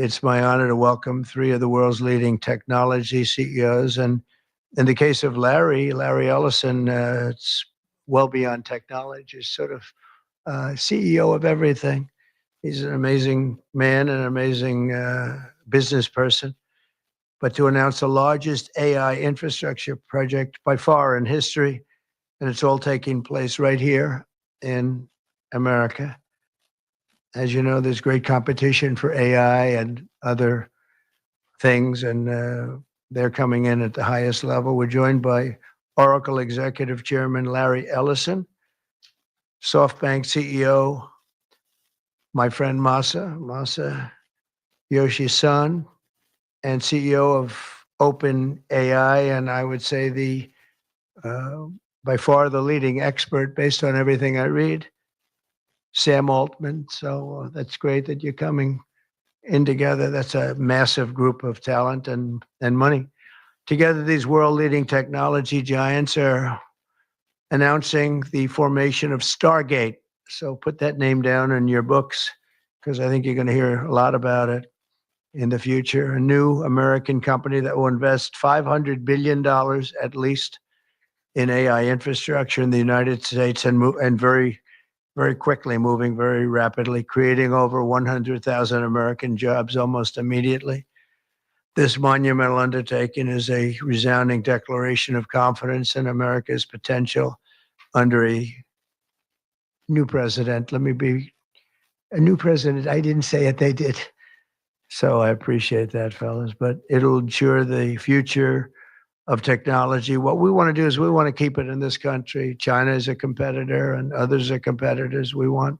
it's my honor to welcome three of the world's leading technology CEOs. And in the case of Larry Ellison, it's well beyond technology. He's sort of CEO of everything. He's an amazing man, an amazing business person. But to announce the largest AI infrastructure project by far in history, and it's all taking place right here in America. As you know, there's great competition for AI and other things, and they're coming in at the highest level. We're joined by Oracle Executive Chairman Larry Ellison, SoftBank CEO, my friend Masa Yoshi-san, and CEO of OpenAI, and I would say the by far the leading expert based on everything I read, Sam Altman. So that's great that you're coming in together. That's a massive group of talent and money. Together, these world-leading technology giants are announcing the formation of Stargate. So put that name down in your books, because I think you're going to hear a lot about it in the future. A new American company that will invest $500 billion at least in AI infrastructure in the United States, and very, very quickly, moving very rapidly, creating over 100,000 American jobs almost immediately. This monumental undertaking is a resounding declaration of confidence in America's potential under a new president. Let me be a new president. I didn't say it, they did. So I appreciate that, fellas. But it'll ensure the future of technology. What we want to do is we want to keep it in this country. China is a competitor and others are competitors. We want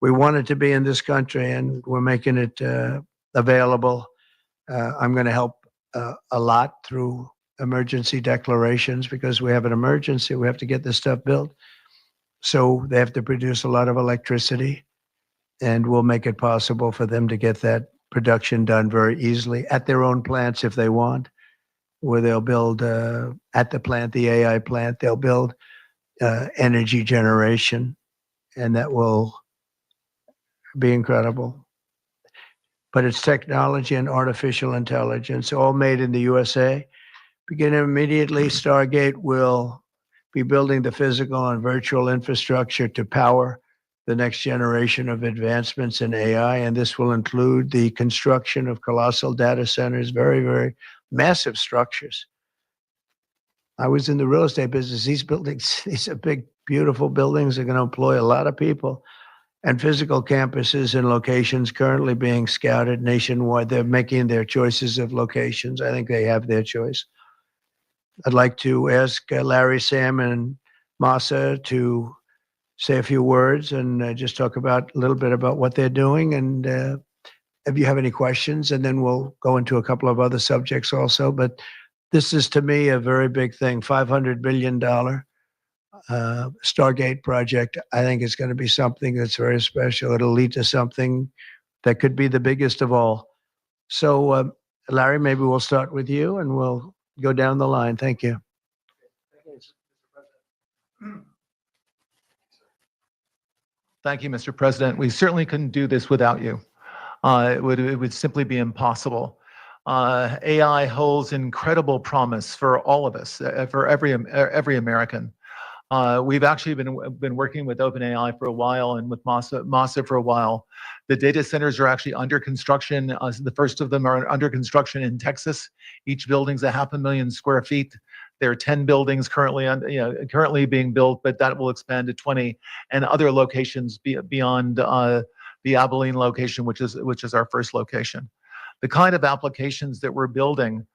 it to be in this country, and we're making it available. I'm going to help a lot through emergency declarations, because we have an emergency. We have to get this stuff built. So they have to produce a lot of electricity, and we'll make it possible for them to get that production done very easily at their own plants if they want, where they'll build at the plant, the AI plant, they'll build energy generation, and that will be incredible. But it's technology and artificial intelligence, all made in the USA. Beginning immediately, Stargate will be building the physical and virtual infrastructure to power the next generation of advancements in AI, and this will include the construction of colossal data centers, very, very massive structures. I was in the real estate business. These buildings, these are big, beautiful buildings. Are going to employ a lot of people, and physical campuses and locations currently being scouted nationwide. They're making their choices of locations. I think they have their choice. I'd like to ask Larry, Sam, and Masa to say a few words and just talk about a little bit about what they're doing, and if you have any questions, and then we'll go into a couple of other subjects also. But this is, to me, a very big thing. $500 billion Stargate project. I think it's going to be something that's very special. It'll lead to something that could be the biggest of all. So, Larry, maybe we'll start with you, and we'll go down the line. Thank you. Thank you, Mr. President. We certainly couldn't do this without you. It would simply be impossible. AI holds incredible promise for all of us, for every American. We've actually been working with OpenAI for a while, and with Masa for a while. The data centers are actually under construction. The first of them are under construction in Texas. Each building's 500,000 square feet. There are 10 buildings currently being built, but that will expand to 20, and other locations beyond the Abilene location, which is our first location. The kind of applications that we're building,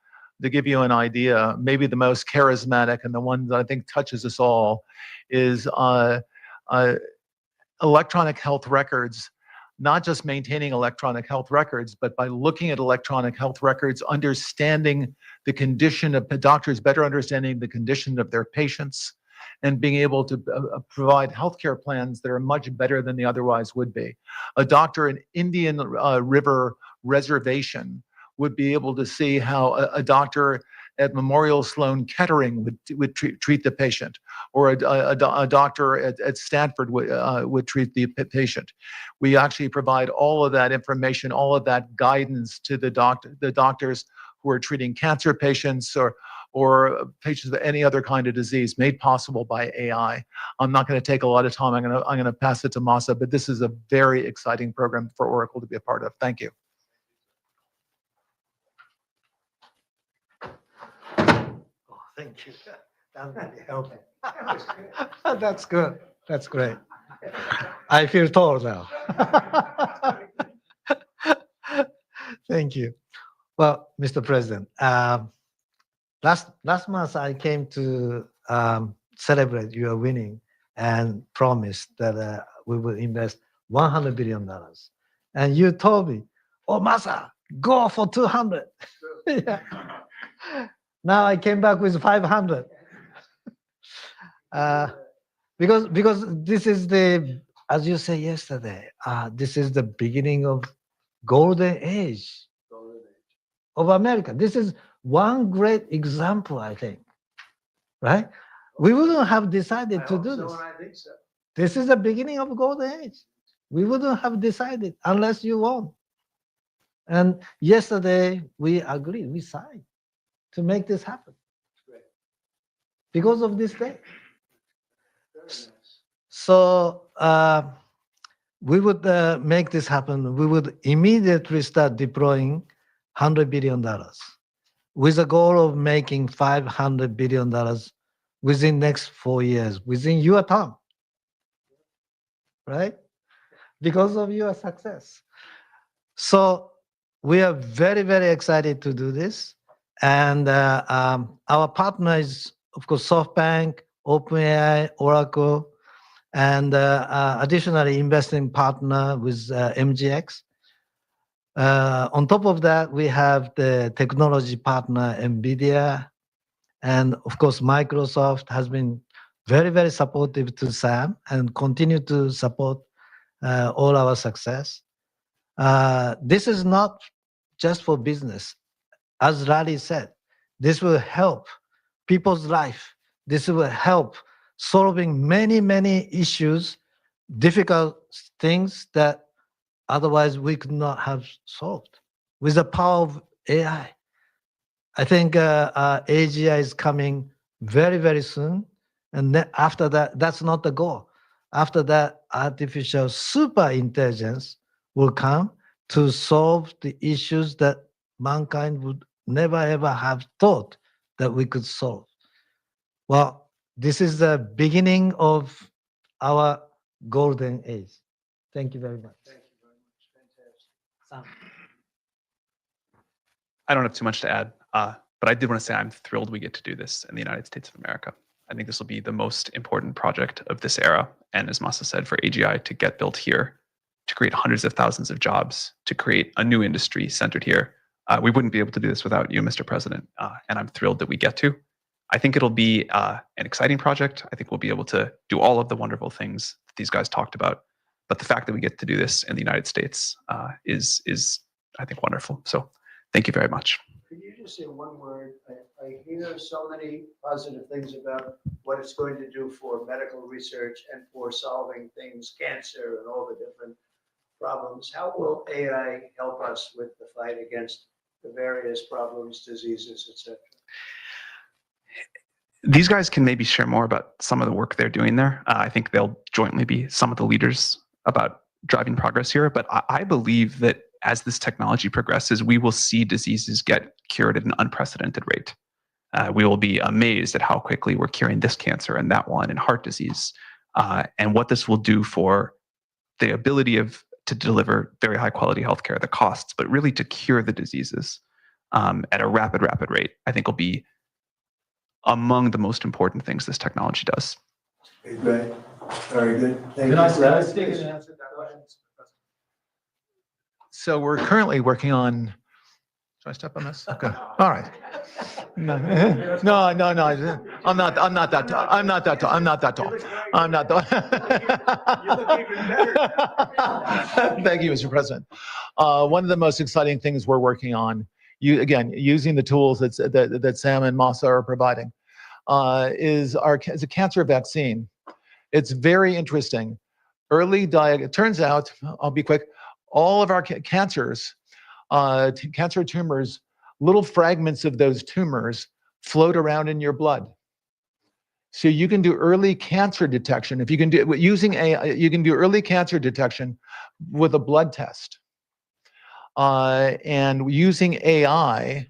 to give you an idea, maybe the most charismatic and the one that I think touches us all is electronic health records. Not just maintaining electronic health records, but by looking at electronic health records, understanding the condition of the doctors, better understanding the condition of their patients, and being able to provide healthcare plans that are much better than they otherwise would be. A doctor in Indian River Reservation would be able to see how a doctor at Memorial Sloan Kettering would treat the patient, or a doctor at Stanford would treat the patient. We actually provide all of that information, all of that guidance to the doctors who are treating cancer patients or patients with any other kind of disease, made possible by AI. I'm not going to take a lot of time. I'm going to pass it to Maha, but this is a very exciting program for Oracle to be a part of. Thank you. Oh, thank you. That really helped. That's good. That's great. I feel tall now. Thank you. Well, Mr. President, last month I came to celebrate your winning and promised that we will invest $100 billion. And you told me, oh, Maha, go for 200. Yeah. Now I came back with 500. Because this is the, as you said yesterday, this is the beginning of golden age of America. This is one great example, I think, right? We wouldn't have decided to do this. I think so. This is the beginning of golden age. We wouldn't have decided unless you won. And yesterday we agreed, we signed to make this happen because of this day. So we would make this happen. We would immediately start deploying $100 billion with a goal of making $500 billion within next 4 years, within your term, right? Because of your success. So we are very, very excited to do this. And our partner is, of course, SoftBank, OpenAI, Oracle, and additionally investing partner with MGX. On top of that, we have the technology partner, NVIDIA, and of course, Microsoft has been very, very supportive to SAM and continue to support all our success. This is not just for business. As Larry said, this will help people's life. This will help solving many, many issues, difficult things that otherwise we could not have solved with the power of AI. I think AGI is coming very, very soon. And then after that, that's not the goal. After that, artificial super intelligence will come to solve the issues that mankind would never, ever have thought that we could solve. Well, this is the beginning of our golden age. Thank you very much. Thank you very much. Fantastic. Sam. I don't have too much to add, but I did want to say I'm thrilled we get to do this in the United States of America. I think this will be the most important project of this era. And as Maha said, for AGI to get built here, to create hundreds of thousands of jobs, to create a new industry centered here, we wouldn't be able to do this without you, Mr. President. And I'm thrilled that we get to. I think it'll be an exciting project. I think we'll be able to do all of the wonderful things that these guys talked about. But the fact that we get to do this in the United States is, I think, wonderful. So thank you very much. Could you just say one word? I hear so many positive things about what it's going to do for medical research and for solving things, cancer and all the different problems. How will AI help us with the fight against the various problems, diseases, etc.? These guys can maybe share more about some of the work they're doing there. I think they'll jointly be some of the leaders about driving progress here. But I believe that as this technology progresses, we will see diseases get cured at an unprecedented rate. We will be amazed at how quickly we're curing this cancer and that one and heart disease, and what this will do for the ability to deliver very high quality healthcare, the costs, but really to cure the diseases at a rapid rate, I think will be among the most important things this technology does. Okay, great. Very good. Thank Can you. I speak and answer that question? So we're currently working on. Should I step on this? Okay. All right. No. I'm not that tall. I'm not that tall. You look even better. Thank you, Mr. President. One of the most exciting things we're working on again, using the tools that Sam and Masa are providing, is a cancer vaccine. It's very interesting. It turns out, I'll be quick, all of our cancers, cancer tumors, little fragments of those tumors float around in your blood. So you can do early cancer detection. If you can do using AI, you can do early cancer detection with a blood test. And using AI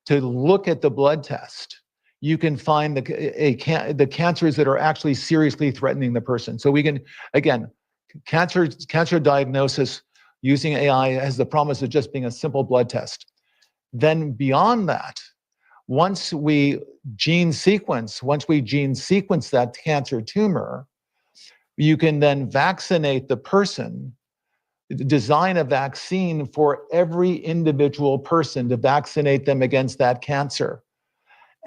to look at the blood test, you can find the cancers that are actually seriously threatening the person. So we can, again, cancer diagnosis using AI has the promise of just being a simple blood test. Then beyond that, once we gene sequence that cancer tumor, you can then vaccinate the person, design a vaccine for every individual person to vaccinate them against that cancer.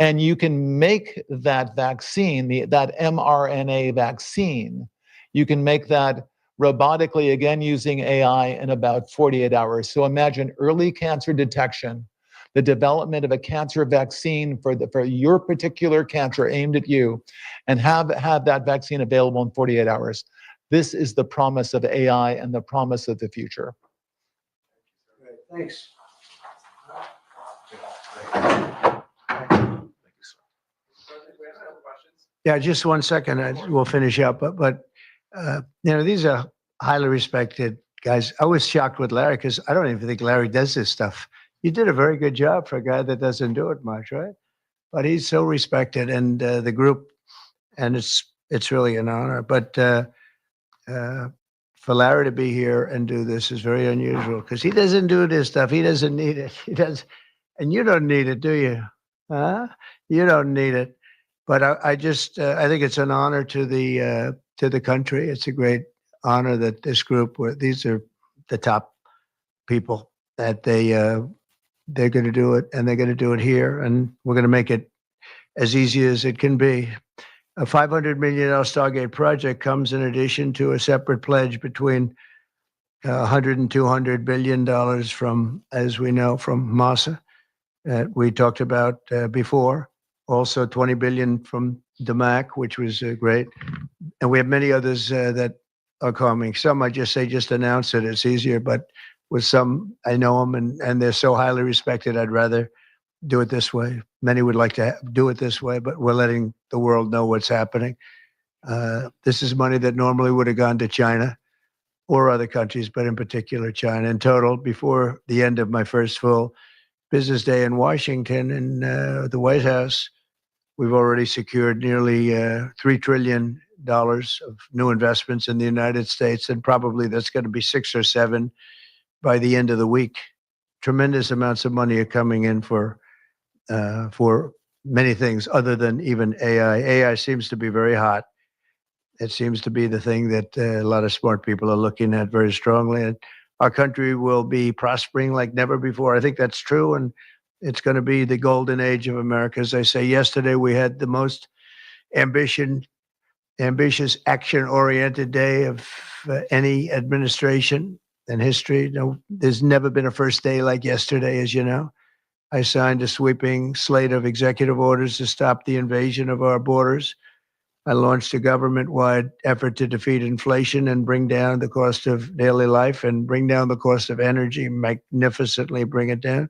And you can make that vaccine, that mRNA vaccine, you can make that robotically, again, using AI in about 48 hours. So imagine early cancer detection, the development of a cancer vaccine for your particular cancer aimed at you, and have that vaccine available in 48 hours. This is the promise of AI and the promise of the future. Great, thanks. Yeah, just 1 second. We'll finish up. But these are highly respected guys. I was shocked with Larry because I don't even think Larry does this stuff. You did a very good job for a guy that doesn't do it much, right? But he's so respected, and the group, and it's really an honor. But for Larry to be here and do this is very unusual because he doesn't do this stuff. He doesn't need it. He does, and you don't need it, do you? Huh? You don't need it. But I think it's an honor to the country. It's a great honor that this group, these are the top people, that they're going to do it, and they're going to do it here, and we're going to make it as easy as it can be. A $500 million Stargate project comes in addition to a separate pledge between $100 and $200 billion from, as we know, from Masa that we talked about before. Also, $20 billion from DMAC, which was great, and we have many others that are coming. Some I just announce it. It's easier, but with some, I know them, and they're so highly respected. I'd rather do it this way. Many would like to do it this way, but we're letting the world know what's happening. This is money that normally would have gone to China or other countries, but in particular China. In total, before the end of my first full business day in Washington in the White House, we've already secured nearly $3 trillion of new investments in the United States, and probably that's going to be 6 or 7 by the end of the week. Tremendous amounts of money are coming in for many things other than even AI. AI seems to be very hot. It seems to be the thing that a lot of smart people are looking at very strongly. And our country will be prospering like never before. I think that's true. And it's going to be the golden age of America. As I say, yesterday we had the most ambitious, action-oriented day of any administration in history. No, there's never been a first day like yesterday, as you know. I signed a sweeping slate of executive orders to stop the invasion of our borders. I launched a government-wide effort to defeat inflation and bring down the cost of daily life and bring down the cost of energy, magnificently bring it down.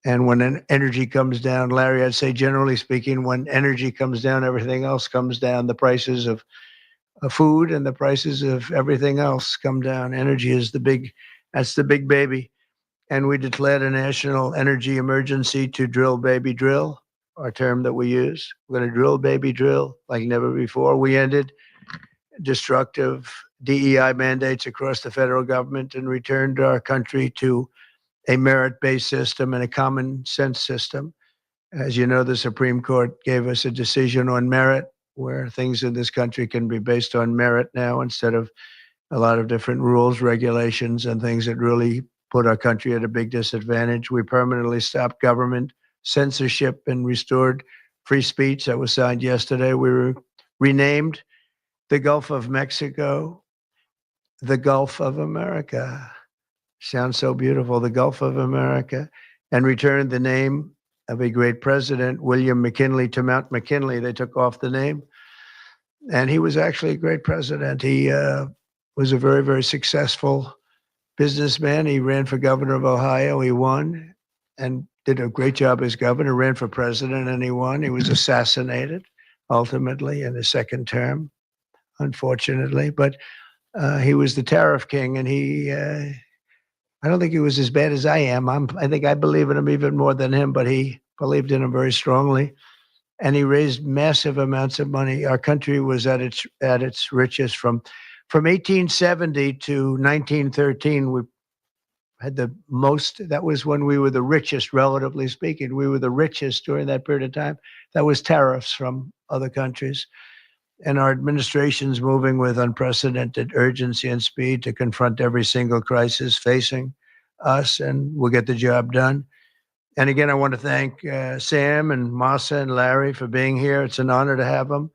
And when energy comes down, Larry, I'd say generally speaking, when energy comes down, everything else comes down. The prices of food and the prices of everything else come down. Energy is that's the big baby. And we declared a national energy emergency to drill, baby, drill, our term that we use. We're going to drill, baby, drill like never before. We ended destructive DEI mandates across the federal government and returned our country to a merit-based system and a common sense system. As you know, the Supreme Court gave us a decision on merit, where things in this country can be based on merit now instead of a lot of different rules, regulations, and things that really put our country at a big disadvantage. We permanently stopped government censorship and restored free speech. That was signed yesterday. We renamed the Gulf of Mexico the Gulf of America. Sounds so beautiful, the Gulf of America. and returned the name of a great president, William McKinley, to Mount McKinley. They took off the name. And he was actually a great president. He was a very, very successful businessman. He ran for governor of Ohio. He won and did a great job as governor, ran for president, and he won. He was assassinated ultimately in his second term, unfortunately. But he was the tariff king, and I don't think he was as bad as I am. I think I believe in him even more than him, but he believed in him very strongly. And he raised massive amounts of money. Our country was at its richest from 1870 to 1913. We had the most. That was when we were the richest, relatively speaking. We were the richest during that period of time. That was tariffs from other countries. And our administration's moving with unprecedented urgency and speed to confront every single crisis facing us, and we'll get the job done. And again, I want to thank Sam and Masa and Larry for being here. It's an honor to have them.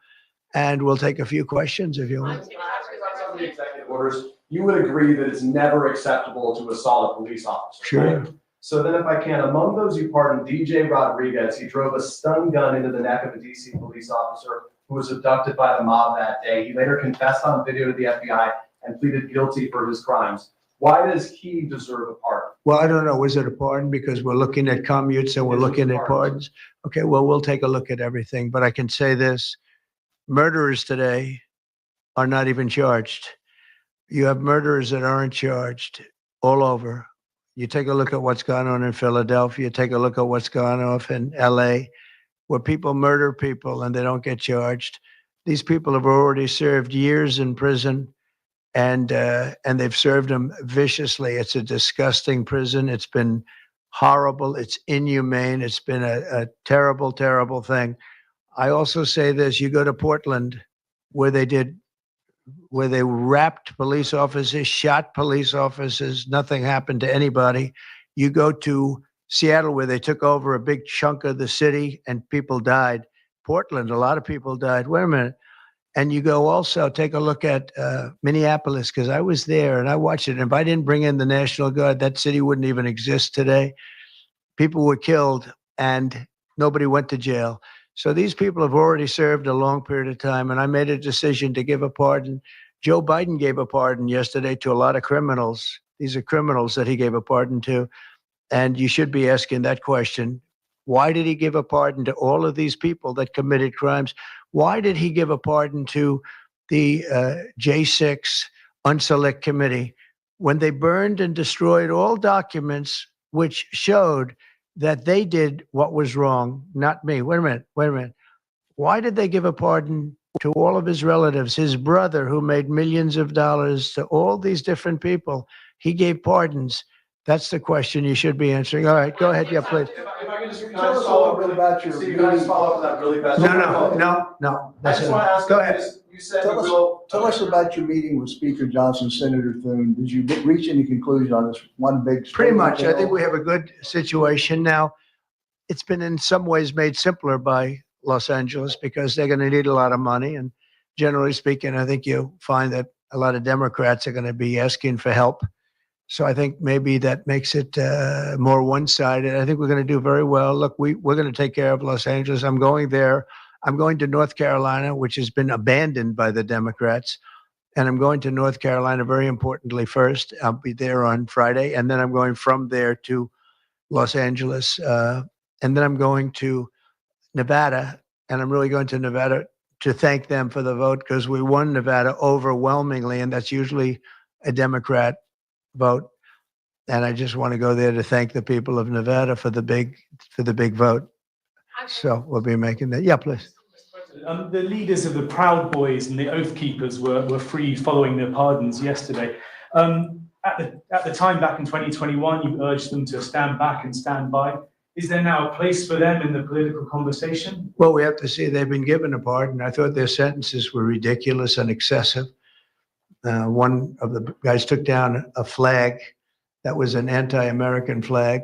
And we'll take a few questions if you want. Some of the executive orders, you would agree that it's never acceptable to assault a police officer. Sure. Right? So then if I can, among those you pardoned, DJ Rodriguez, he drove a stun gun into the neck of a DC police officer who was abducted by the mob that day. He later confessed on video to the FBI and pleaded guilty for his crimes. Why does he deserve a pardon? Well, I don't know. Was it a pardon? Because we're looking at commutes and we're looking at pardons. Okay, well, we'll take a look at everything. But I can say this. Murderers today are not even charged. You have murderers that aren't charged all over. You take a look at what's gone on in Philadelphia. Take a look at what's gone on in LA, where people murder people and they don't get charged. These people have already served years in prison, and they've served them viciously. It's a disgusting prison. It's been horrible. It's inhumane. It's been a terrible, terrible thing. I also say this: you go to Portland, where they wrapped police officers, shot police officers, nothing happened to anybody. You go to Seattle, where they took over a big chunk of the city and people died. Portland, a lot of people died. Wait a minute. And you go also, take a look at Minneapolis, because I was there and I watched it. And if I didn't bring in the National Guard, that city wouldn't even exist today. People were killed and nobody went to jail. So these people have already served a long period of time, and I made a decision to give a pardon. Joe Biden gave a pardon yesterday to a lot of criminals. These are criminals that he gave a pardon to. And you should be asking that question. Why did he give a pardon to all of these people that committed crimes? Why did he give a pardon to the J6 Unselect Committee when they burned and destroyed all documents which showed that they did what was wrong, not me? Wait a minute. Why did they give a pardon to all of his relatives, his brother who made millions of dollars, to all these different people? He gave pardons. That's the question you should be answering. All right, go ahead. Yeah, please. If I can just follow up about your Steve, can I just follow up with that really fast? No. I just want to ask, go ahead. You said Tell us about your meeting with Speaker Johnson, Senator Thune. Did you reach any conclusion on this one big? Pretty much. I think we have a good situation now. It's been in some ways made simpler by Los Angeles because they're going to need a lot of money. And generally speaking, I think you'll find that a lot of Democrats are going to be asking for help. So I think maybe that makes it more one-sided. I think we're going to do very well. Look, we're going to take care of Los Angeles. I'm going there. I'm going to North Carolina, which has been abandoned by the Democrats. And I'm going to North Carolina, very importantly, first. I'll be there on Friday. And then I'm going from there to Los Angeles. And then I'm going to Nevada. And I'm really going to Nevada to thank them for the vote, because we won Nevada overwhelmingly. And that's usually a Democrat vote. And I just want to go there to thank the people of Nevada for the big vote. So we'll be making that. Yeah, please. The leaders of the Proud Boys and the Oath Keepers were free following their pardons yesterday. At the time back in 2021, you urged them to stand back and stand by. Is there now a place for them in the political conversation? Well, we have to see. They've been given a pardon. I thought their sentences were ridiculous and excessive. One of the guys took down a flag that was an anti-American flag,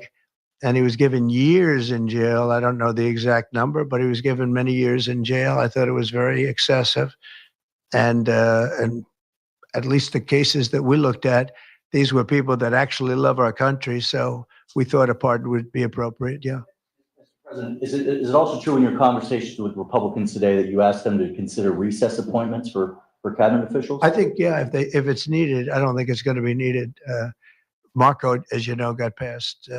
and he was given years in jail. I don't know the exact number, but he was given many years in jail. I thought it was very excessive. And at least the cases that we looked at, these were people that actually love our country. So we thought a pardon would be appropriate. Yeah. President, is it also true in your conversations with Republicans today that you asked them to consider recess appointments for cabinet officials? I think, yeah, if it's needed, I don't think it's going to be needed. Marco, as you know, got passed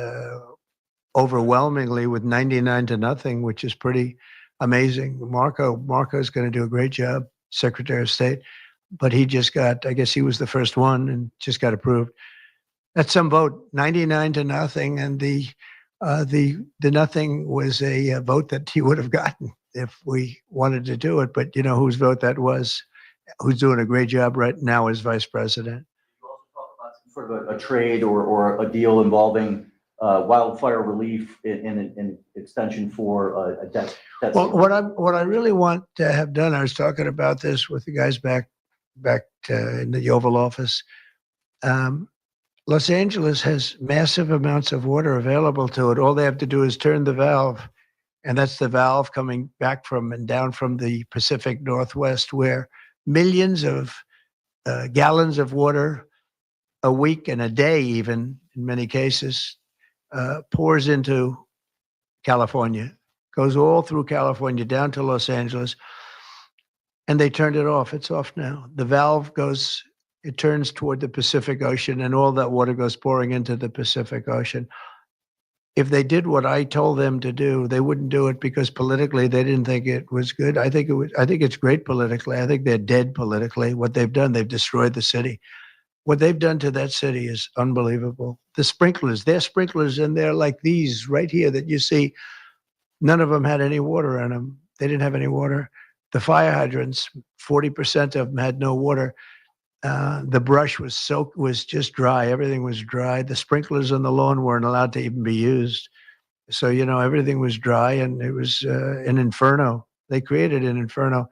overwhelmingly with 99-0, which is pretty amazing. Marco's going to do a great job, Secretary of State, but he just got, I guess he was the first one and just got approved. That's some vote, 99-0, and the nothing was a vote that he would have gotten if we wanted to do it. But you know whose vote that was, who's doing a great job right now as vice president. You also talk about some sort of a trade or a deal involving wildfire relief in extension for a debt. Well, what I really want to have done, I was talking about this with the guys back in the Oval Office. Los Angeles has massive amounts of water available to it. All they have to do is turn the valve, and that's the valve coming back from and down from the Pacific Northwest, where millions of gallons of water a week and a day, even in many cases, pours into California, goes all through California down to Los Angeles, and they turned it off. It's off now. The valve goes, it turns toward the Pacific Ocean, and all that water goes pouring into the Pacific Ocean. If they did what I told them to do, they wouldn't do it because politically they didn't think it was good. I think it's great politically. I think they're dead politically. What they've done, they've destroyed the city. What they've done to that city is unbelievable. The sprinklers, their sprinklers in there like these right here that you see, none of them had any water in them. They didn't have any water. The fire hydrants, 40% of them had no water. The brush was just dry. Everything was dry. The sprinklers on the lawn weren't allowed to even be used. So, you know, everything was dry, and it was an inferno. They created an inferno.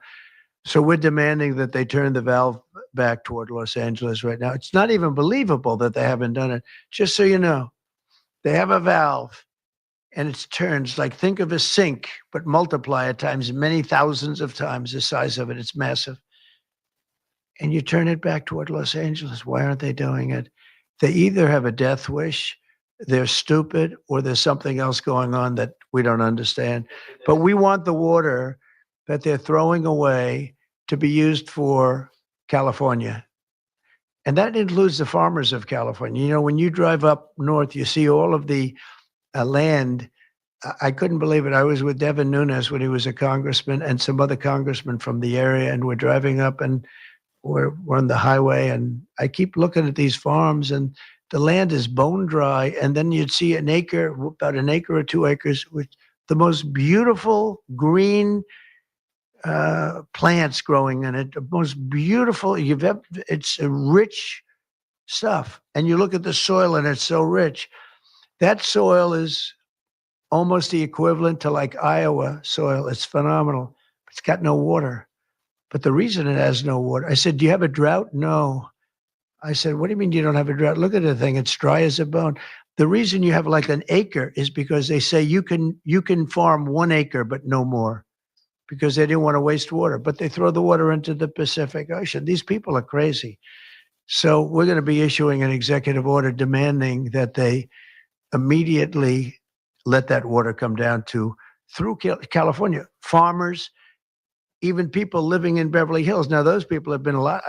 So we're demanding that they turn the valve back toward Los Angeles right now. It's not even believable that they haven't done it. Just so you know, they have a valve, and it turns like, think of a sink, but multiply it times many thousands of times the size of it. It's massive. And you turn it back toward Los Angeles. Why aren't they doing it? They either have a death wish, they're stupid, or there's something else going on that we don't understand. But we want the water that they're throwing away to be used for California. And that includes the farmers of California. You know, when you drive up north, you see all of the land. I couldn't believe it. I was with Devin Nunes when he was a congressman and some other congressmen from the area, and we're driving up and we're on the highway, and I keep looking at these farms, and the land is bone dry. And then you'd see an acre, about an acre or 2 acres, with the most beautiful green plants growing in it. The most beautiful it's a rich stuff. And you look at the soil, and it's so rich. That soil is almost the equivalent to like Iowa soil. It's phenomenal. It's got no water. But the reason it has no water, I said, do you have a drought? No. I said, what do you mean you don't have a drought? Look at the thing. It's dry as a bone. The reason you have like an acre is because they say you can farm 1 acre, but no more, because they didn't want to waste water. But they throw the water into the Pacific Ocean. These people are crazy. So we're going to be issuing an executive order demanding that they immediately let that water come down through California. Farmers, even people living in Beverly Hills. Now, those people have been a lot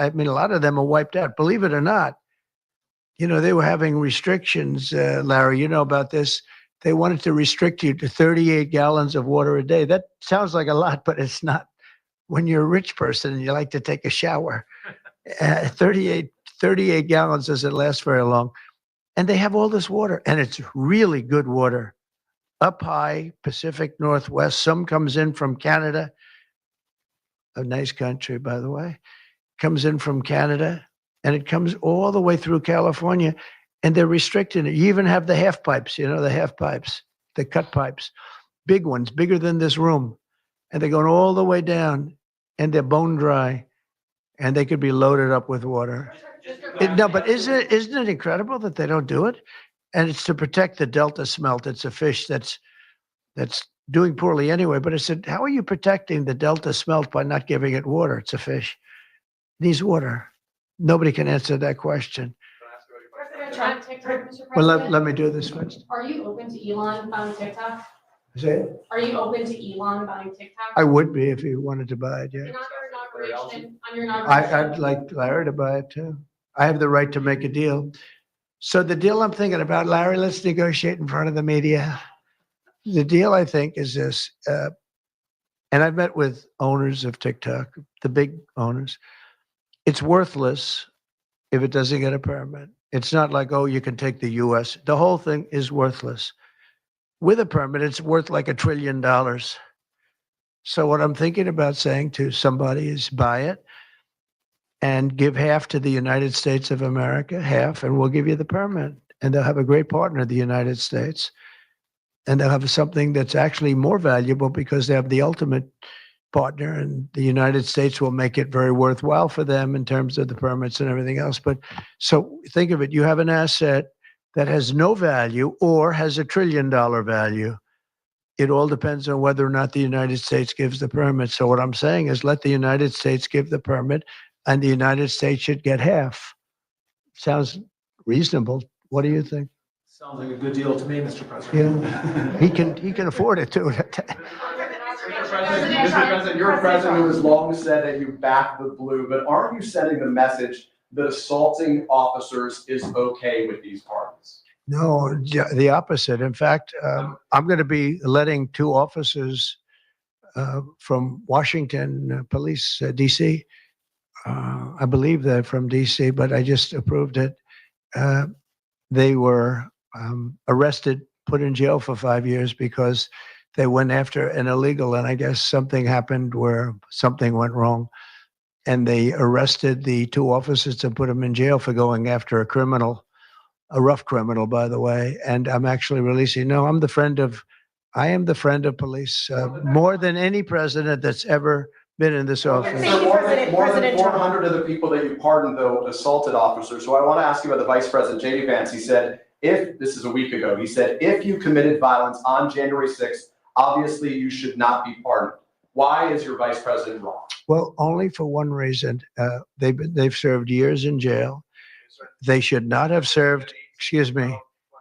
of them are wiped out. Believe it or not, you know, they were having restrictions, Larry, you know about this. They wanted to restrict you to 38 gallons of water a day. That sounds like a lot, but it's not. When you're a rich person and you like to take a shower, 38 gallons doesn't last very long. And they have all this water, and it's really good water. Up high, Pacific Northwest, some comes in from Canada. A nice country, by the way, comes in from Canada, and it comes all the way through California, and they're restricting it. You even have the half pipes, you know, the half pipes, the cut pipes, big ones, bigger than this room, and they're going all the way down, and they're bone dry, and they could be loaded up with water. No, but isn't it incredible that they don't do it? And it's to protect the Delta smelt. It's a fish that's doing poorly anyway. But I said, how are you protecting the Delta smelt by not giving it water? It's a fish. It needs water. Nobody can answer that question. on TikTok, Mr. President? Well, let me do this first. Are you open to Elon buying TikTok? Say it. Are you open to Elon buying TikTok? I would be if he wanted to buy it, yeah. And on your inauguration. I'd like Larry to buy it too. I have the right to make a deal. So the deal I'm thinking about, Larry, let's negotiate in front of the media. The deal I think is this, and I've met with owners of TikTok, the big owners. It's worthless if it doesn't get a permit. It's not like, oh, you can take the US. The whole thing is worthless. With a permit, it's worth like $1 trillion. So what I'm thinking about saying to somebody is buy it and give half to the United States of America, half, and we'll give you the permit. And they'll have a great partner, the United States. And they'll have something that's actually more valuable because they have the ultimate partner, and the United States will make it very worthwhile for them in terms of the permits and everything else. But so think of it, you have an asset that has no value or has $1 trillion value. It all depends on whether or not the United States gives the permit. So what I'm saying is let the United States give the permit and the United States should get half. Sounds reasonable. What do you think? Sounds like a good deal to me, Mr. President. Yeah, he can afford it too. Mr. President, you're a president who has long said that you back the blue, but aren't you sending the message that assaulting officers is okay with these pardons? No, the opposite. In fact, I'm going to be letting 2 officers from Washington Police, D.C. I believe they're from D.C., but I just approved it. They were arrested, put in jail for 5 years because they went after an illegal, and I guess something happened where something went wrong. And they arrested the 2 officers and put them in jail for going after a criminal, a rough criminal, by the way. And I'm actually releasing. No, I am the friend of police more than any president that's ever been in this office. Thank you, President. More than President 400 of the people that you pardoned, though, assaulted officers. So I want to ask you about the Vice President, J.D. Vance. He said, this is a week ago, he said, if you committed violence on January 6th, obviously you should not be pardoned. Why is your Vice President wrong? Well, only for one reason. They've served years in jail. They should not have served, excuse me,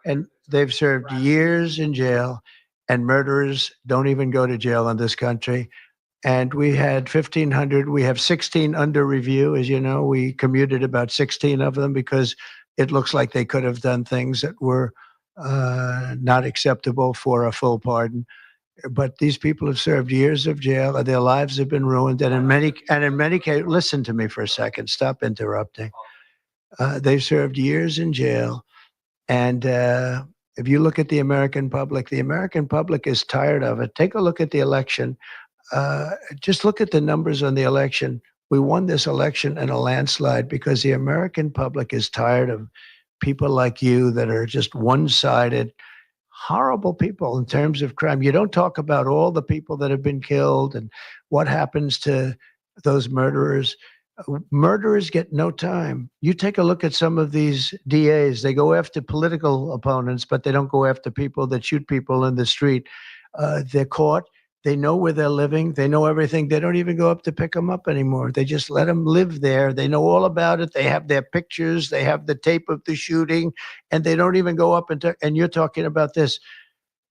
and they've served years in jail, and murderers don't even go to jail in this country. And we had 1,500, we have 16 under review. As you know, we commuted about 16 of them because it looks like they could have done things that were not acceptable for a full pardon. But these people have served years of jail, and their lives have been ruined. And in many cases, listen to me for a second, stop interrupting. They've served years in jail. And if you look at the American public is tired of it. Take a look at the election. Just look at the numbers on the election. We won this election in a landslide because the American public is tired of people like you that are just one-sided, horrible people in terms of crime. You don't talk about all the people that have been killed and what happens to those murderers. Murderers get no time. You take a look at some of these DAs. They go after political opponents, but they don't go after people that shoot people in the street. They're caught. They know where they're living. They know everything. They don't even go up to pick them up anymore. They just let them live there. They know all about it. They have their pictures. They have the tape of the shooting, and they don't even go up and you're talking about this.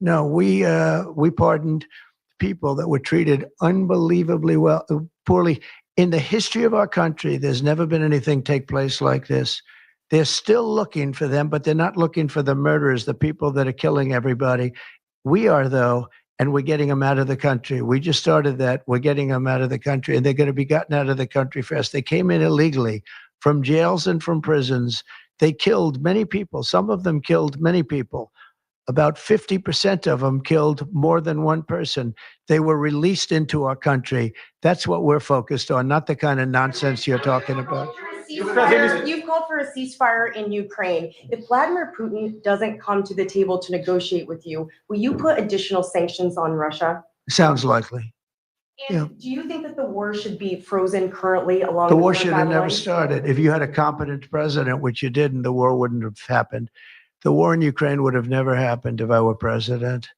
No, we pardoned people that were treated unbelievably poorly. In the history of our country, there's never been anything take place like this. They're still looking for them, but they're not looking for the murderers, the people that are killing everybody. We are, though. And we're getting them out of the country. We just started that. We're getting them out of the country, and they're going to be gotten out of the country fast. They came in illegally from jails and from prisons. They killed many people. Some of them killed many people. About 50% of them killed more than one person. They were released into our country. That's what we're focused on, not the kind of nonsense you're talking about. You've called for a ceasefire in Ukraine. If Vladimir Putin doesn't come to the table to negotiate with you, will you put additional sanctions on Russia? Sounds likely. And do you think that the war should be frozen currently along the with war should have never lines? started. If you had a competent president, which you didn't, the war wouldn't have happened. The war in Ukraine would have never happened if I were president.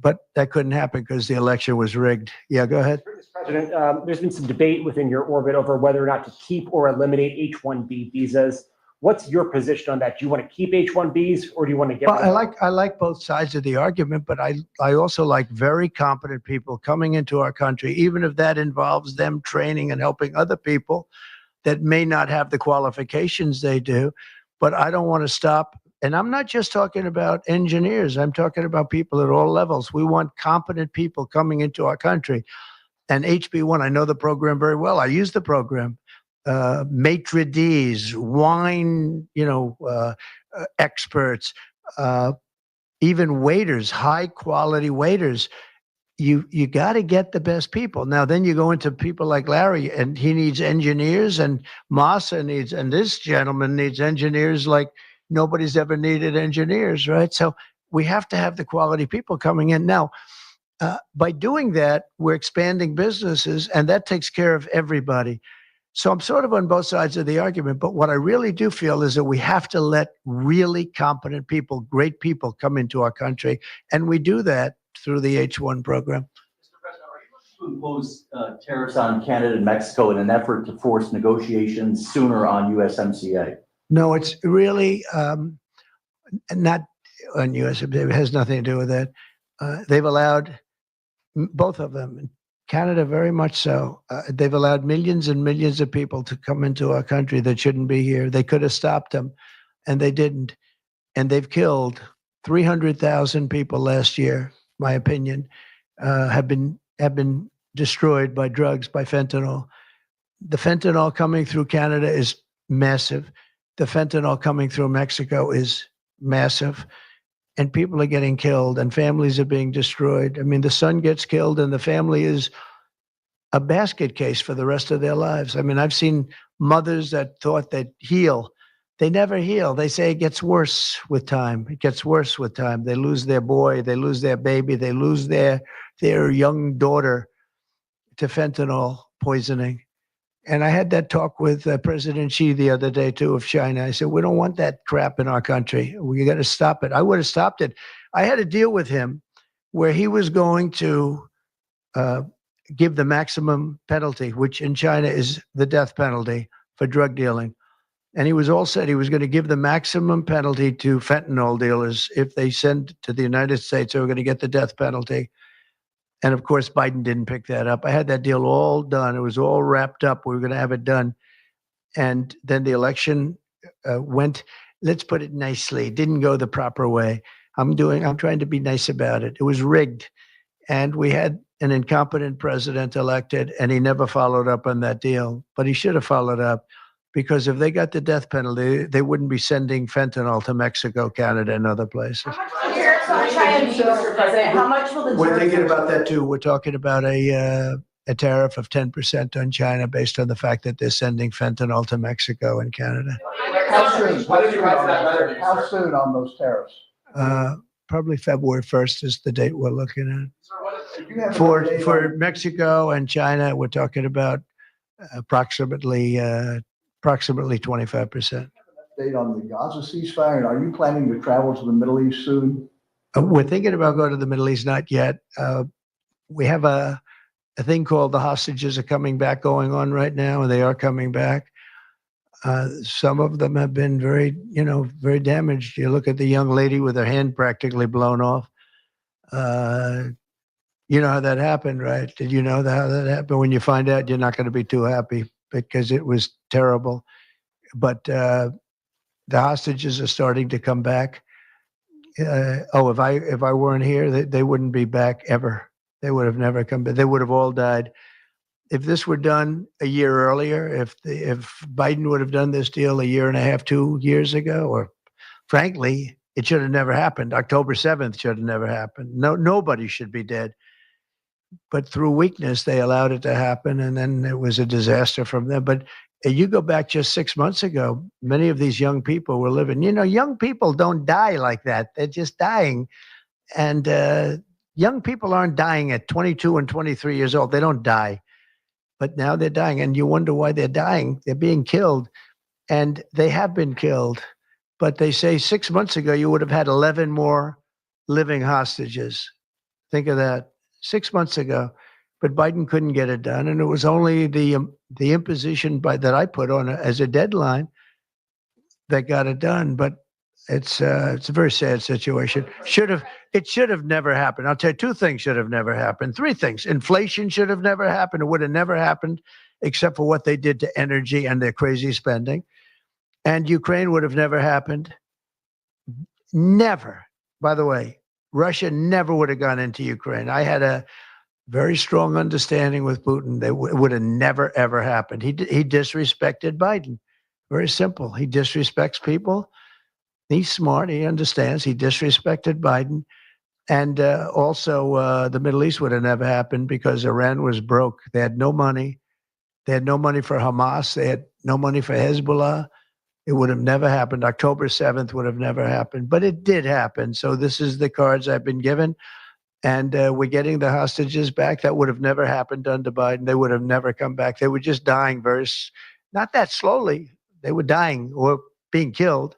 But that couldn't happen because the election was rigged. Yeah, go ahead. President, there's been some debate within your orbit over whether or not to keep or eliminate H-1B visas. What's your position on that? Do you want to keep H-1Bs or do you want to get Well, rid of them? I like both sides of the argument, but I also like very competent people coming into our country, even if that involves them training and helping other people that may not have the qualifications they do. But I don't want to stop. And I'm not just talking about engineers. I'm talking about people at all levels. We want competent people coming into our country. And HB1, I know the program very well. I use the program. Maitre d's, wine, experts, even waiters, high quality waiters. You got to get the best people. Now, then you go into people like Larry, and he needs engineers, and Masa needs, and this gentleman needs engineers like nobody's ever needed engineers, right? So we have to have the quality people coming in. Now, by doing that, we're expanding businesses, and that takes care of everybody. So I'm sort of on both sides of the argument, but what I really do feel is that we have to let really competent people, great people come into our country, and we do that through the H-1 program. Mr. President, are you looking to impose tariffs on Canada and Mexico in an effort to force negotiations sooner on USMCA? No, it's really not on USMCA. It has nothing to do with that. They've allowed both of them. Canada, very much so. They've allowed millions and millions of people to come into our country that shouldn't be here. They could have stopped them, and they didn't. And they've killed 300,000 people last year, my opinion, have been destroyed by drugs, by fentanyl. The fentanyl coming through Canada is massive. The fentanyl coming through Mexico is massive. And people are getting killed, and families are being destroyed. I mean, the son gets killed, and the family is a basket case for the rest of their lives. I mean, I've seen mothers that thought they'd heal. They never heal. They say it gets worse with time. It gets worse with time. They lose their boy. They lose their baby. They lose their young daughter to fentanyl poisoning. And I had that talk with President Xi the other day, too, of China. I said, we don't want that crap in our country. We got to stop it. I would have stopped it. I had a deal with him where he was going to give the maximum penalty, which in China is the death penalty for drug dealing. And he was all set. He was going to give the maximum penalty to fentanyl dealers. If they send to the United States, they were going to get the death penalty. And of course, Biden didn't pick that up. I had that deal all done. It was all wrapped up. We were going to have it done. And then the election went, let's put it nicely, didn't go the proper way. I'm trying to be nice about it. It was rigged. And we had an incompetent president elected, and he never followed up on that deal. But he should have followed up, because if they got the death penalty, they wouldn't be sending fentanyl to Mexico, Canada, and other places. How much will the We're thinking about that too. We're talking about a tariff of 10% on China based on the fact that they're sending fentanyl to Mexico and Canada. How soon on those tariffs? Probably February 1st is the date we're looking at. For For Mexico and China, we're talking about approximately 25%. date on the Gaza ceasefire, and are you planning to travel to the Middle East soon? We're thinking about going to the Middle East, not yet. We have a thing called the hostages are coming back going on right now, and they are coming back. Some of them have been very damaged. You look at the young lady with her hand practically blown off. You know how that happened, right? Did you know how that happened? When you find out, you're not going to be too happy because it was terrible. But the hostages are starting to come back. If I weren't here, they wouldn't be back ever. They would have never come back. They would have all died. If this were done a year earlier, if Biden would have done this deal a year and a half, 2 years ago, or frankly, it should have never happened. October 7th should have never happened. Nobody should be dead. But through weakness, they allowed it to happen, and then it was a disaster from them. But you go back just 6 months ago, many of these young people were living. Young people don't die like that. They're just dying. And young people aren't dying at 22 and 23 years old. They don't die. But now they're dying, and you wonder why they're dying. They're being killed, and they have been killed. But they say 6 months ago, you would have had 11 more living hostages. Think of that, 6 months ago. But Biden couldn't get it done, and it was only the imposition that I put on as a deadline that got it done. But it's a very sad situation. It should have never happened. I'll tell you, two things should have never happened. Three things. Inflation should have never happened. It would have never happened except for what they did to energy and their crazy spending. And Ukraine would have never happened. Never. By the way, Russia never would have gone into Ukraine. I had a very strong understanding with Putin that it would have never, ever happened. He disrespected Biden. Very simple. He disrespects people. He's smart. He understands. He disrespected Biden. And also, the Middle East would have never happened because Iran was broke. They had no money. They had no money for Hamas. They had no money for Hezbollah. It would have never happened. October 7th would have never happened. But it did happen. So this is the cards I've been given. And we're getting the hostages back. That would have never happened under Biden. They would have never come back. They were just dying not that slowly. They were dying or being killed.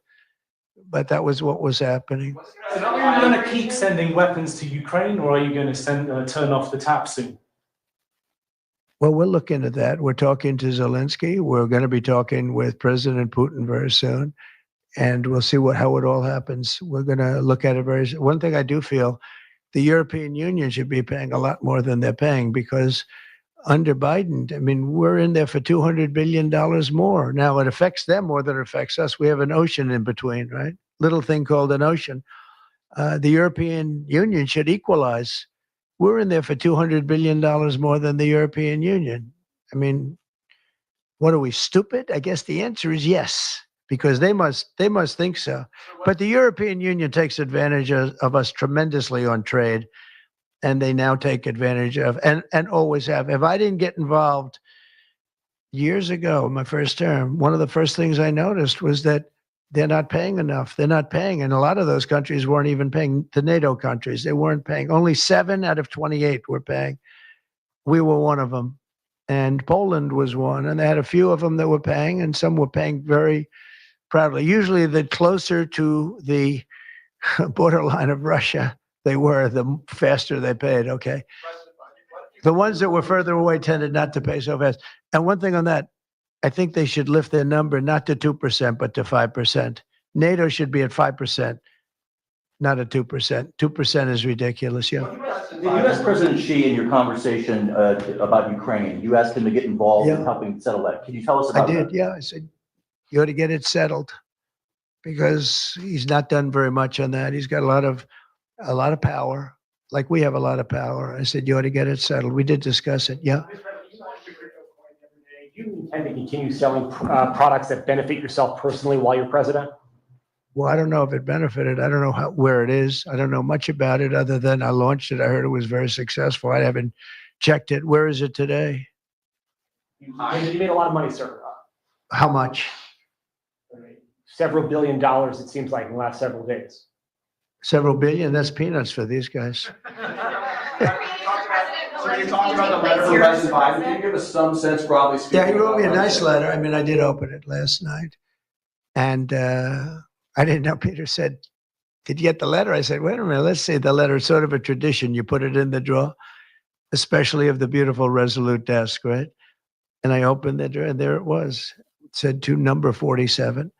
But that was what was happening. So are you going to keep sending weapons to Ukraine, or are you going to turn off the tap soon? Well, we're looking at that. We're talking to Zelensky. We're going to be talking with President Putin very soon. And we'll see how it all happens. We're going to look at it one thing I do feel, the European Union should be paying a lot more than they're paying, because under Biden, I mean, we're in there for $200 billion more. Now, it affects them more than it affects us. We have an ocean in between, right? Little thing called an ocean. The European Union should equalize. We're in there for $200 billion more than the European Union. I mean, what are we, stupid? I guess the answer is yes, because they must think so. But the European Union takes advantage of us tremendously on trade. And they now take advantage of, and always have. If I didn't get involved years ago, my first term, one of the first things I noticed was that they're not paying enough. They're not paying. And a lot of those countries weren't even paying, the NATO countries. They weren't paying. Only 7 out of 28 were paying. We were one of them. And Poland was one. And they had a few of them that were paying, and some were paying very proudly. Usually the closer to the borderline of Russia they were, the faster they paid, okay? The ones that were further away tended not to pay so fast. And one thing on that, I think they should lift their number not to 2%, but to 5%. NATO should be at 5%, not at 2%. 2% is ridiculous, yeah. The U.S. President Xi, in your conversation about Ukraine, you asked him to get involved in helping settle that. Can you tell us about that? I did, yeah. I said, you ought to get it settled, because he's not done very much on that. He's got a lot of power, like we have a lot of power. I said, you ought to get it settled. We did discuss it, yeah. Do you intend to continue selling products that benefit yourself personally while you're president? Well, I don't know if it benefited. I don't know where it is. I don't know much about it other than I launched it. I heard it was very successful. I haven't checked it. Where is it today? You made a lot of money, sir. How much? Several $billion, it seems like, in the last several days. Several billion? That's peanuts for these guys. So you talked about the letter from President Biden. Can you give us some sense, broadly speaking? Yeah, he wrote me a nice letter. I mean, I did open it last night. And I didn't know. Peter said, did you get the letter? I said, wait a minute, let's see the letter. It's sort of a tradition. You put it in the drawer, especially of the beautiful Resolute desk, right? And I opened the drawer, and there it was. It said to number 47.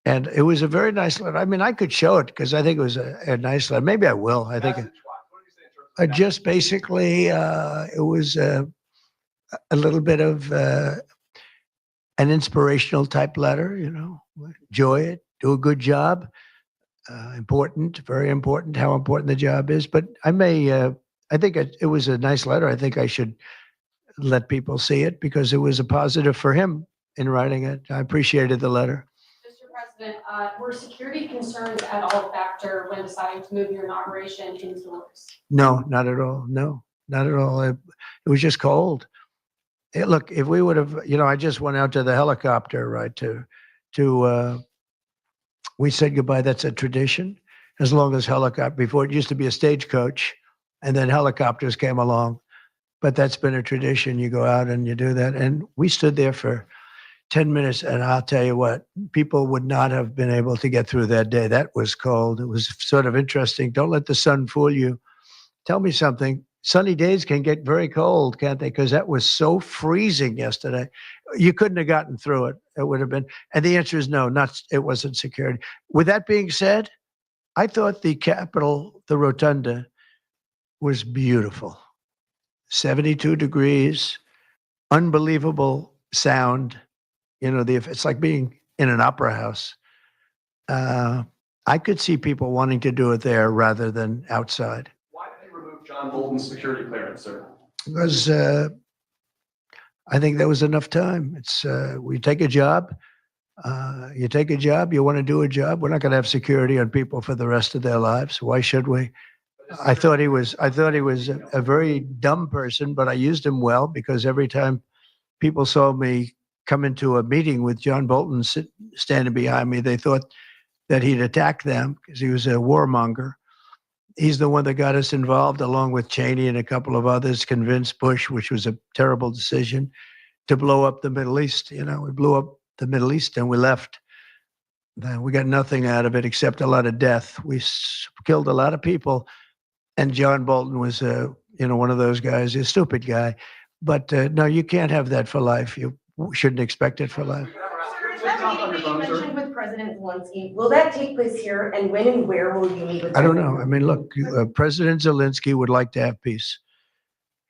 And it was a very nice letter. I mean, I could show it because I think it was a nice letter. Maybe I will. I think just basically it was a little bit of an inspirational type letter, you know, enjoy it, do a good job. Important, very important, how important the job is. But I think it was a nice letter. I think I should let people see it because it was a positive for him in writing it. I appreciated the letter. President, were security concerns at all a factor when deciding to move your inauguration indoors? No, not at all. No, not at all. It was just cold. Look, if we would have, you know, I just went out to the helicopter, right, we said goodbye. That's a tradition. As long as before it used to be a stagecoach, and then helicopters came along. But that's been a tradition. You go out and you do that. And we stood there for 10 minutes, and I'll tell you what, people would not have been able to get through that day. That was cold. It was sort of interesting. Don't let the sun fool you. Tell me something. sunny days can get very cold, can't they? Because that was so freezing yesterday. You couldn't have gotten through it. It would have been. And the answer is no, it wasn't security. With that being said, I thought the Capitol, the rotunda, was beautiful. 72 degrees, unbelievable sound. It's like being in an opera house. I could see people wanting to do it there rather than outside. Why did they remove John Bolton's security clearance, sir? Because I think there was enough time. It's we take a job. You take a job. You want to do a job. We're not going to have security on people for the rest of their lives. Why should we? I thought he was a very dumb person, but I used him well because every time people saw me come into a meeting with John Bolton standing behind me, they thought that he'd attack them because he was a warmonger. He's the one that got us involved, along with Cheney and a couple of others, convinced Bush, which was a terrible decision, to blow up the Middle East. We blew up the Middle East and we left. We got nothing out of it except a lot of death. We killed a lot of people. And John Bolton was, one of those guys, a stupid guy. But no, you can't have that for life. You shouldn't expect it for life. That meeting that you mentioned with President Zelensky, will that take place here? And when and where will you meet with? I don't know. I mean, look, President Zelensky would like to have peace.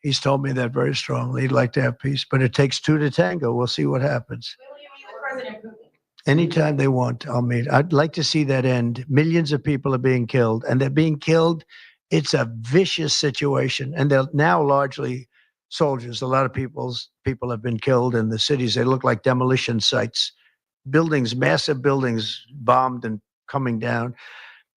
He's told me that very strongly. He'd like to have peace, but it takes two to tango. We'll see what happens. When will you meet with President Putin? Anytime they want, I'll meet. I'd like to see that end. Millions of people are being killed, and they're being killed. It's a vicious situation, and they're now largely soldiers. A lot of people have been killed in the cities. They look like demolition sites. Buildings, massive buildings bombed and coming down.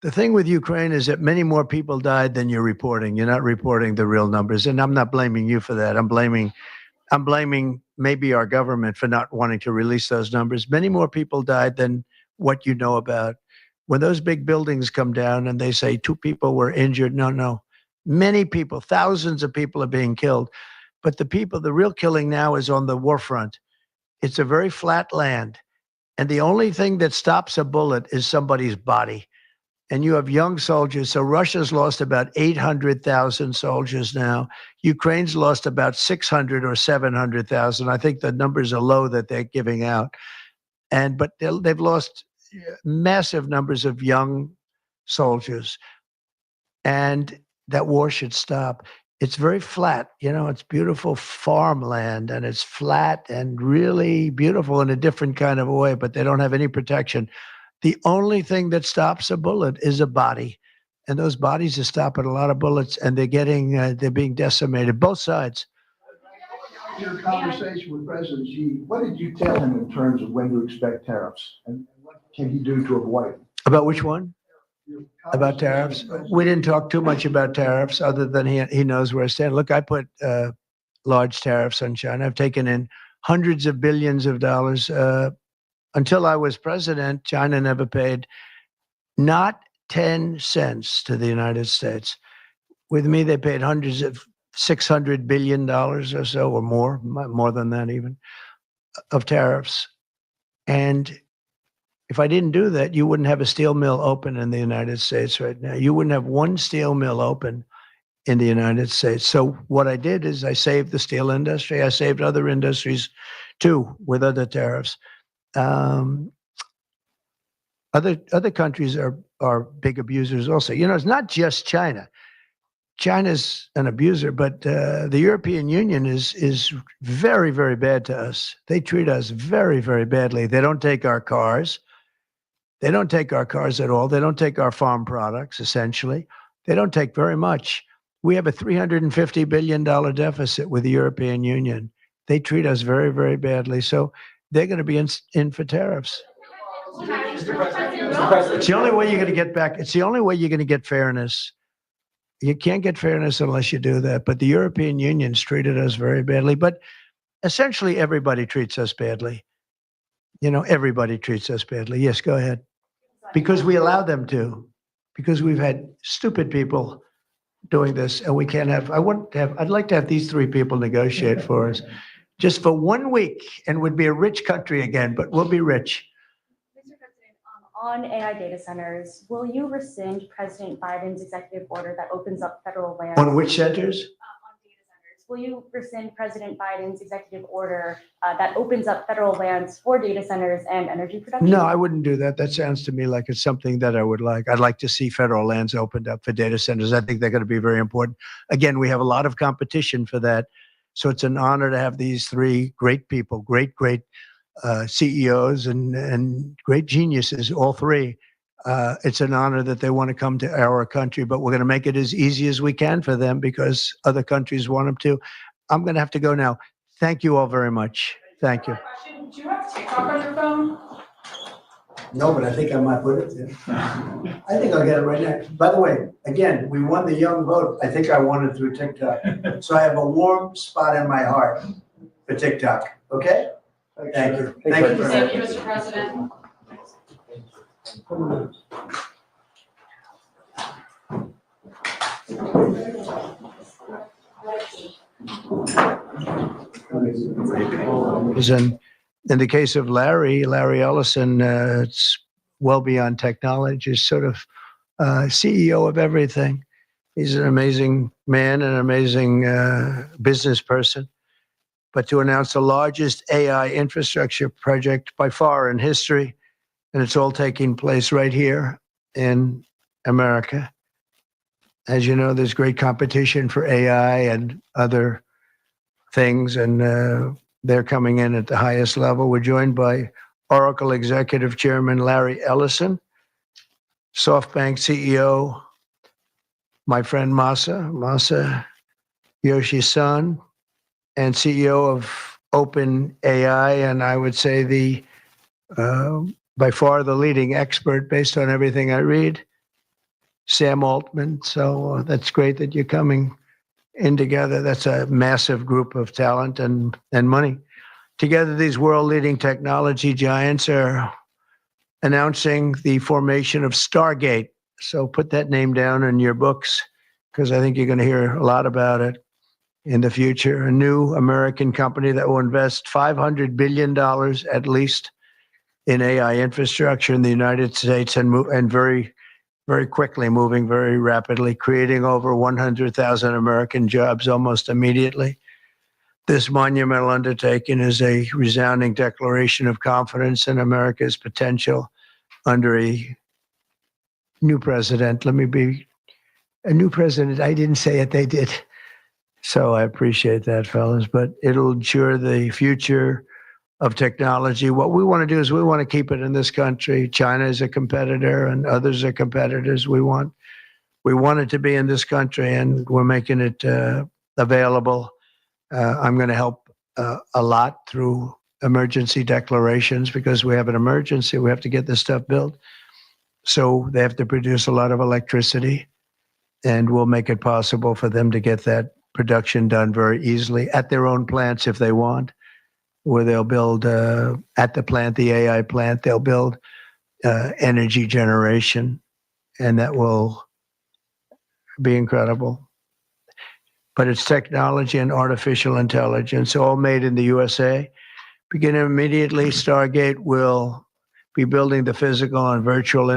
The thing with Ukraine is that many more people died than you're reporting. You're not reporting the real numbers. And I'm not blaming you for that. I'm blaming maybe our government for not wanting to release those numbers. Many more people died than what you know about. When those big buildings come down and they say 2 people were injured, no. Many people, thousands of people are being killed. But the real killing now is on the war front. It's a very flat land. And the only thing that stops a bullet is somebody's body. And you have young soldiers. So Russia's lost about 800,000 soldiers now. Ukraine's lost about 600 or 700,000. I think the numbers are low that they're giving out. But they've lost massive numbers of young soldiers. And that war should stop. It's very flat. It's beautiful farmland, and it's flat and really beautiful in a different kind of a way, but they don't have any protection. The only thing that stops a bullet is a body. And those bodies are stopping a lot of bullets, and they're being decimated, both sides. Your conversation with President Xi, what did you tell him in terms of when to expect tariffs? And what can he do to avoid them? About which one? About tariffs? We didn't talk too much about tariffs, other than he knows where I stand. Look, I put large tariffs on China. I've taken in hundreds of billions of dollars. Until I was president, China never paid not 10 cents to the United States. With me, they paid $600 billion or so, or more than that even, of tariffs. And if I didn't do that, you wouldn't have a steel mill open in the United States right now. You wouldn't have one steel mill open in the United States. So what I did is I saved the steel industry. I saved other industries too with other tariffs. Other countries are big abusers also. It's not just China. China's an abuser, but the European Union is very, very bad to us. They treat us very, very badly. They don't take our cars. They don't take our cars at all. They don't take our farm products, essentially. They don't take very much. We have a $350 billion deficit with the European Union. They treat us very, very badly. So they're going to be in for tariffs. It's the only way you're going to get back. It's the only way you're going to get fairness. You can't get fairness unless you do that. But the European Union's treated us very badly. But essentially, everybody treats us badly. Everybody treats us badly. Yes, go ahead. Because we allow them to. Because we've had stupid people doing this, and we can't have. I'd like to have these 3 people negotiate for us, just for 1 week, and we'd be a rich country again. But we'll be rich. Mr. President, on AI data centers, will you rescind President Biden's executive order that opens up federal land? On which centers? will you rescind President Biden's executive order that opens up federal lands for data centers and energy production? No, I wouldn't do that. That sounds to me like it's something that I would like. I'd like to see federal lands opened up for data centers. I think they're going to be very important. Again, we have a lot of competition for that. So it's an honor to have these three great people, great CEOs and great geniuses, all three. It's an honor that they want to come to our country, but we're going to make it as easy as we can for them because other countries want them to. I'm going to have to go now. Thank you all very much. Thank you. Do you have TikTok on your phone? No, but I think I might put it there. I think I'll get it right now. By the way, again, we won the young vote. I think I won it through TikTok. So I have a warm spot in my heart for TikTok. Okay? Thank you. Thank you. Thank you, Mr. President. In the case of Larry Ellison, it's well beyond technology. He's sort of CEO of everything. He's an amazing man, an amazing business person. But to announce the largest AI infrastructure project by far in history, and it's all taking place right here in America. As you know, there's great competition for AI and other things, and they're coming in at the highest level. We're joined by Oracle Executive Chairman Larry Ellison, SoftBank CEO, my friend Masa Yoshi-san, and CEO of OpenAI, and I would say the by far the leading expert based on everything I read, Sam Altman. So that's great that you're coming in together. That's a massive group of talent and money. Together, these world-leading technology giants are announcing the formation of Stargate. So put that name down in your books, because I think you're going to hear a lot about it in the future. A new American company that will invest $500 billion at least in AI infrastructure in the United States and very, very quickly, moving very rapidly, creating over 100,000 American jobs almost immediately. This monumental undertaking is a resounding declaration of confidence in America's potential under a new president. Let me be a new president. I didn't say it, they did. So I appreciate that, fellas, but it'll ensure the future of technology. What we want to do is we want to keep it in this country. China is a competitor and others are competitors. We want it to be in this country, and we're making it available. I'm going to help a lot through emergency declarations because we have an emergency. We have to get this stuff built. So they have to produce a lot of electricity, and we'll make it possible for them to get that production done very easily at their own plants if they want, where they'll build at the plant, the AI plant, they'll build energy generation, and that will be incredible. But it's technology and artificial intelligence, all made in the USA. Beginning immediately, Stargate will be building the physical and virtual